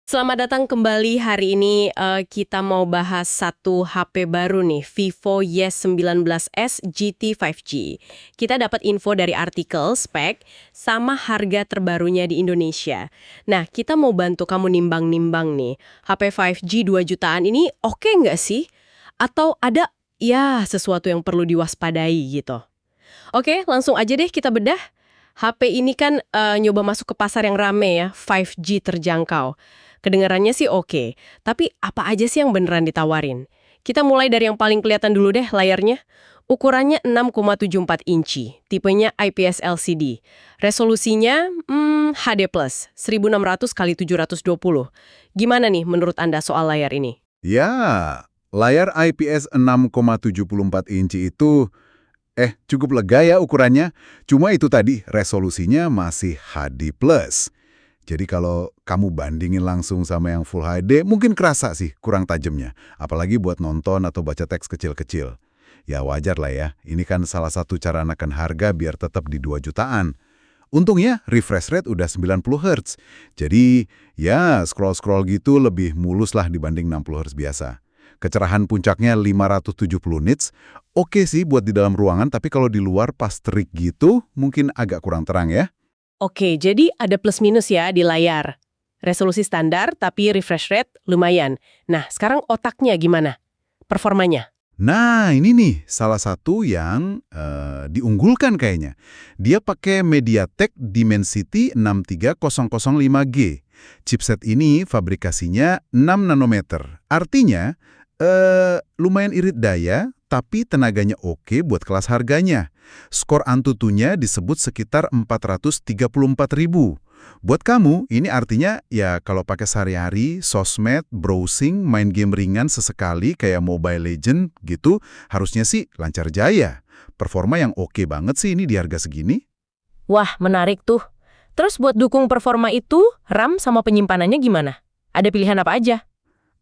Selamat datang kembali. Hari ini kita mau bahas satu HP baru nih, Vivo Y19s GT 5G. Kita dapat info dari artikel, spek, sama harga terbarunya di Indonesia. Nah, kita mau bantu kamu nimbang-nimbang nih. HP 5G 2 jutaan ini oke nggak sih? Atau ada, ya, sesuatu yang perlu diwaspadai gitu? Oke, langsung aja deh kita bedah. HP ini kan nyoba masuk ke pasar yang rame ya, 5G terjangkau. Kedengarannya sih oke, tapi apa aja sih yang beneran ditawarin? Kita mulai dari yang paling kelihatan dulu deh layarnya. Ukurannya 6,74 inci, tipenya IPS LCD. Resolusinya HD+, 1600 kali 720. Gimana nih menurut Anda soal layar ini? Ya, layar IPS 6,74 inci itu cukup lega ya ukurannya. Cuma itu tadi, resolusinya masih HD+. Jadi kalau kamu bandingin langsung sama yang Full HD, mungkin kerasa sih kurang tajamnya. Apalagi buat nonton atau baca teks kecil-kecil. Ya wajar lah ya, ini kan salah satu cara menekan harga biar tetap di 2 jutaan. Untungnya refresh rate udah 90 Hz. Jadi ya scroll-scroll gitu lebih mulus lah dibanding 60 Hz biasa. Kecerahan puncaknya 570 nits, oke sih buat di dalam ruangan, tapi kalau di luar pas terik gitu mungkin agak kurang terang ya. Oke, jadi ada plus minus ya di layar. Resolusi standar tapi refresh rate lumayan. Nah, sekarang otaknya gimana? Performanya? Nah, ini nih salah satu yang diunggulkan kayaknya. Dia pakai MediaTek Dimensity 63005G. Chipset ini fabrikasinya 6 nanometer. Artinya, lumayan irit daya, tapi tenaganya oke buat kelas harganya. Skor Antutunya disebut sekitar 434.000. Buat kamu, ini artinya ya kalau pakai sehari-hari, sosmed, browsing, main game ringan sesekali kayak Mobile Legend gitu, harusnya sih lancar jaya. Performa yang oke banget sih ini di harga segini. Wah, menarik tuh. Terus buat dukung performa itu, RAM sama penyimpanannya gimana? Ada pilihan apa aja?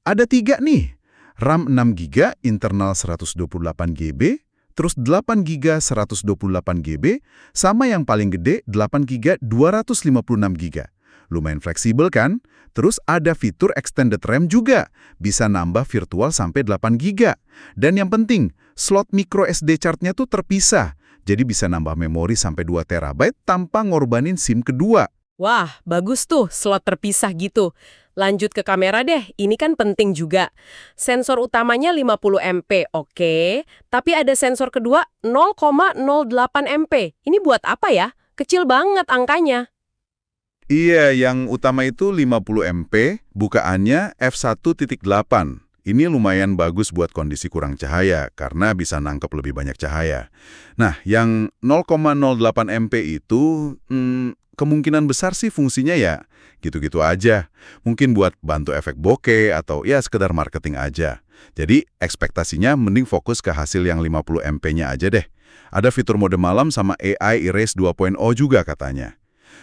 Ada 3 nih. RAM 6GB, internal 128GB, terus 8GB 128GB, sama yang paling gede 8GB 256GB. Lumayan fleksibel kan? Terus ada fitur extended RAM juga, bisa nambah virtual sampai 8GB. Dan yang penting, slot micro SD card-nya tuh terpisah, jadi bisa nambah memori sampai 2 TB tanpa ngorbanin SIM kedua. Wah, bagus tuh slot terpisah gitu. Lanjut ke kamera deh, ini kan penting juga. Sensor utamanya 50 MP, oke. Tapi ada sensor kedua 0,08 MP. Ini buat apa ya? Kecil banget angkanya. Iya, yang utama itu 50 MP, bukaannya f1.8. Ini lumayan bagus buat kondisi kurang cahaya, karena bisa nangkep lebih banyak cahaya. Nah, yang 0,08 MP itu, kemungkinan besar sih fungsinya ya gitu-gitu aja. Mungkin buat bantu efek bokeh atau ya sekedar marketing aja. Jadi, ekspektasinya mending fokus ke hasil yang 50 MP-nya aja deh. Ada fitur mode malam sama AI Erase 2.0 juga katanya.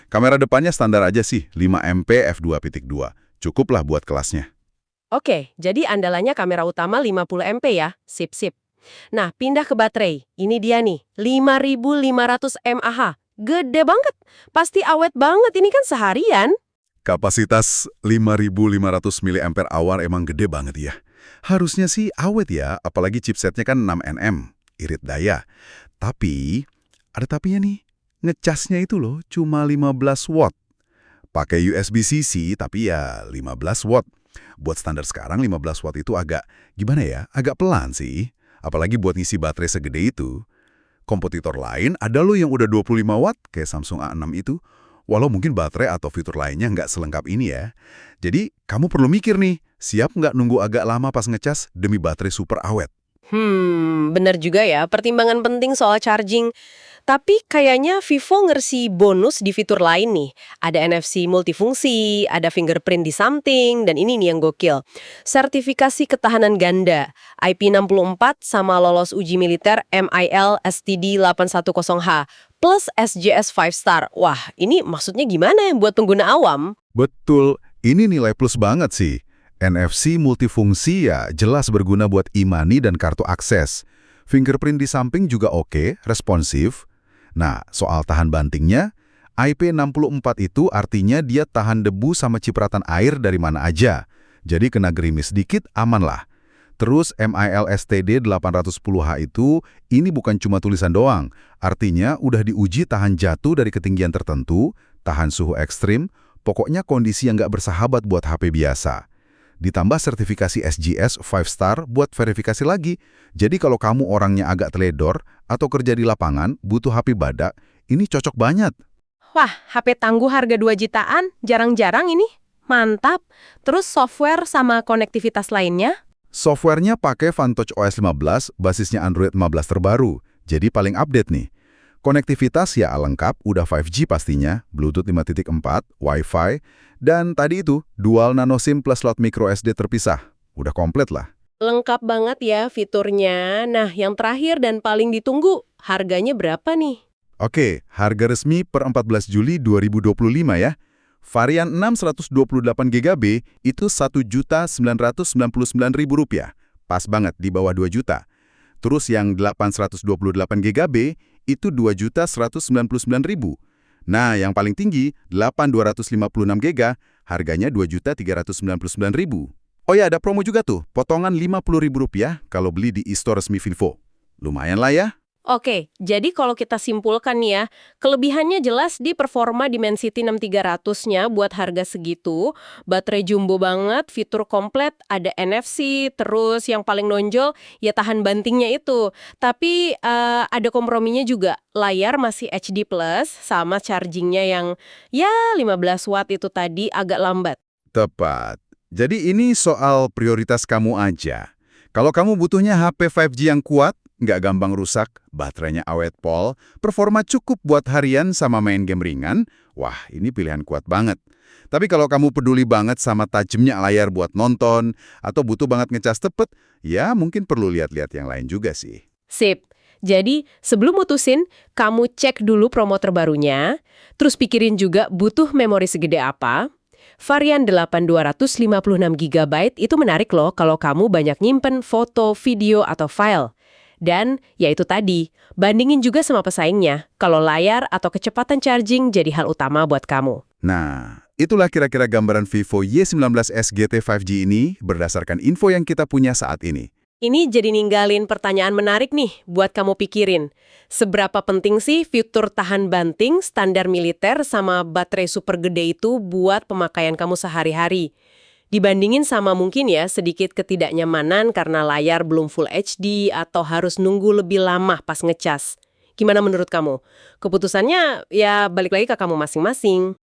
Kamera depannya standar aja sih, 5 MP f2.2. Cukuplah buat kelasnya. Oke, jadi andalannya kamera utama 50 MP ya. Sip-sip. Nah, pindah ke baterai. Ini dia nih, 5500 mAh. Gede banget. Pasti awet banget, ini kan seharian. Kapasitas 5.500 mAh emang gede banget ya. Harusnya sih awet ya, apalagi chipsetnya kan 6nm, irit daya. Tapi, ada tapinya nih. Ngecasnya itu loh cuma 15 watt. Pakai USB-C tapi ya 15 watt. Buat standar sekarang 15 watt itu agak, gimana ya, agak pelan sih. Apalagi buat ngisi baterai segede itu. Kompetitor lain ada loh yang udah 25 watt, kayak Samsung A6 itu. Walau mungkin baterai atau fitur lainnya nggak selengkap ini ya. Jadi, kamu perlu mikir nih, siap nggak nunggu agak lama pas ngecas demi baterai super awet? Bener juga ya, pertimbangan penting soal charging. Tapi kayaknya Vivo ngersi bonus di fitur lain nih. Ada NFC multifungsi, ada fingerprint di samping, dan ini nih yang gokil. Sertifikasi ketahanan ganda, IP64 sama lolos uji militer MIL STD 810H, plus SJS 5 star. Wah, ini maksudnya gimana buat pengguna awam? Betul, ini nilai plus banget sih. NFC multifungsi ya jelas berguna buat e-money dan kartu akses. Fingerprint di samping juga oke, responsif. Nah, soal tahan bantingnya, IP64 itu artinya dia tahan debu sama cipratan air dari mana aja. Jadi kena gerimis dikit, aman lah. Terus MILSTD 810H itu, ini bukan cuma tulisan doang. Artinya udah diuji tahan jatuh dari ketinggian tertentu, tahan suhu ekstrim, pokoknya kondisi yang nggak bersahabat buat HP biasa. Ditambah sertifikasi SGS 5 star buat verifikasi lagi. Jadi kalau kamu orangnya agak teledor atau kerja di lapangan, butuh HP badak, ini cocok banget. Wah, HP tangguh harga 2 jutaan, jarang-jarang ini. Mantap. Terus software sama konektivitas lainnya? Softwarenya pakai Fantouch OS 15, basisnya Android 15 terbaru, jadi paling update nih. Konektivitas ya lengkap, udah 5G pastinya, Bluetooth 5.4, Wi-Fi, dan tadi itu, dual nano SIM plus slot micro SD terpisah. Udah komplit lah. Lengkap banget ya fiturnya. Nah, yang terakhir dan paling ditunggu, harganya berapa nih? Oke, harga resmi per 14 Juli 2025 ya. Varian 6 128GB itu Rp1.999.000. Pas banget di bawah 2 juta. Terus yang 8 128GB itu Rp2.199.000. Nah, yang paling tinggi 8 256GB harganya Rp2.399.000. Oh ya, ada promo juga tuh, potongan Rp50.000 kalau beli di e-store resmi Vivo. Lumayan lah ya. Oke, jadi kalau kita simpulkan nih ya, kelebihannya jelas di performa Dimensity 6300-nya buat harga segitu, baterai jumbo banget, fitur komplit, ada NFC, terus yang paling nonjol ya tahan bantingnya itu. Tapi ada komprominya juga, layar masih HD+, sama chargingnya yang ya 15 watt itu tadi agak lambat. Tepat. Jadi ini soal prioritas kamu aja. Kalau kamu butuhnya HP 5G yang kuat, nggak gampang rusak, baterainya awet pol, performa cukup buat harian sama main game ringan, wah ini pilihan kuat banget. Tapi kalau kamu peduli banget sama tajamnya layar buat nonton, atau butuh banget ngecas cepet, ya mungkin perlu lihat-lihat yang lain juga sih. Sip. Jadi, sebelum mutusin, kamu cek dulu promo terbarunya, terus pikirin juga butuh memori segede apa. Varian 8256GB itu menarik loh kalau kamu banyak nyimpen foto, video, atau file. Dan, ya itu tadi, bandingin juga sama pesaingnya, kalau layar atau kecepatan charging jadi hal utama buat kamu. Nah, itulah kira-kira gambaran Vivo Y19s GT 5G ini berdasarkan info yang kita punya saat ini. Ini jadi ninggalin pertanyaan menarik nih buat kamu pikirin. Seberapa penting sih fitur tahan banting, standar militer, sama baterai super gede itu buat pemakaian kamu sehari-hari? Dibandingin sama mungkin ya sedikit ketidaknyamanan karena layar belum Full HD atau harus nunggu lebih lama pas ngecas. Gimana menurut kamu? Keputusannya ya balik lagi ke kamu masing-masing.